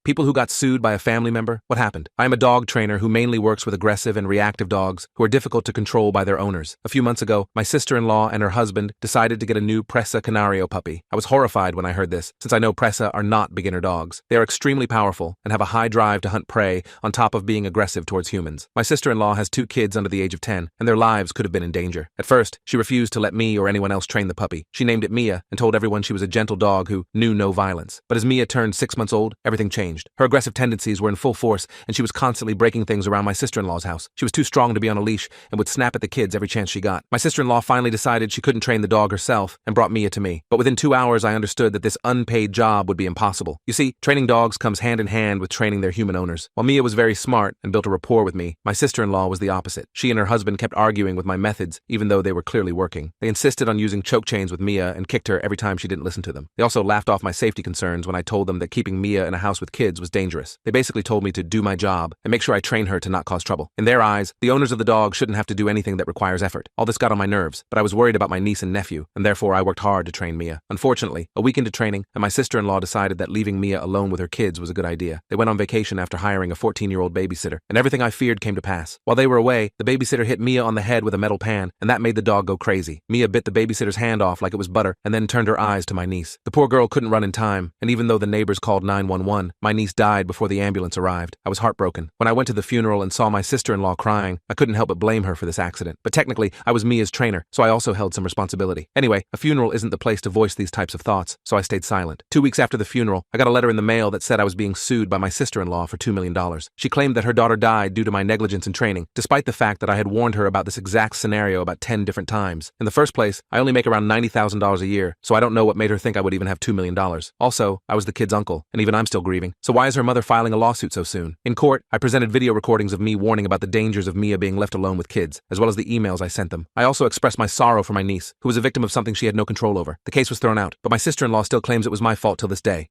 People who got sued by a family member? What happened? I am a dog trainer who mainly works with aggressive and reactive dogs who are difficult to control by their owners. A few months ago, my sister-in-law and her husband decided to get a new Presa Canario puppy. I was horrified when I heard this, since I know Presa are not beginner dogs. They are extremely powerful and have a high drive to hunt prey on top of being aggressive towards humans. My sister-in-law has 2 kids under the age of 10, and their lives could have been in danger. At first, she refused to let me or anyone else train the puppy. She named it Mia and told everyone she was a gentle dog who knew no violence. But as Mia turned 6 months old, everything changed. Her aggressive tendencies were in full force, and she was constantly breaking things around my sister-in-law's house. She was too strong to be on a leash and would snap at the kids every chance she got. My sister-in-law finally decided she couldn't train the dog herself and brought Mia to me. But within 2 hours, I understood that this unpaid job would be impossible. You see, training dogs comes hand in hand with training their human owners. While Mia was very smart and built a rapport with me, my sister-in-law was the opposite. She and her husband kept arguing with my methods, even though they were clearly working. They insisted on using choke chains with Mia and kicked her every time she didn't listen to them. They also laughed off my safety concerns when I told them that keeping Mia in a house with kids was dangerous. They basically told me to do my job and make sure I train her to not cause trouble. In their eyes, the owners of the dog shouldn't have to do anything that requires effort. All this got on my nerves, but I was worried about my niece and nephew, and therefore I worked hard to train Mia. Unfortunately, a week into training, and my sister-in-law decided that leaving Mia alone with her kids was a good idea. They went on vacation after hiring a 14-year-old babysitter, and everything I feared came to pass. While they were away, the babysitter hit Mia on the head with a metal pan, and that made the dog go crazy. Mia bit the babysitter's hand off like it was butter, and then turned her eyes to my niece. The poor girl couldn't run in time, and even though the neighbors called 911, my niece died before the ambulance arrived. I was heartbroken. When I went to the funeral and saw my sister-in-law crying, I couldn't help but blame her for this accident. But technically, I was Mia's trainer, so I also held some responsibility. Anyway, a funeral isn't the place to voice these types of thoughts, so I stayed silent. 2 weeks after the funeral, I got a letter in the mail that said I was being sued by my sister-in-law for $2 million. She claimed that her daughter died due to my negligence in training, despite the fact that I had warned her about this exact scenario about 10 different times. In the first place, I only make around $90,000 a year, so I don't know what made her think I would even have $2 million. Also, I was the kid's uncle, and even I'm still grieving. So why is her mother filing a lawsuit so soon? In court, I presented video recordings of me warning about the dangers of Mia being left alone with kids, as well as the emails I sent them. I also expressed my sorrow for my niece, who was a victim of something she had no control over. The case was thrown out, but my sister-in-law still claims it was my fault till this day.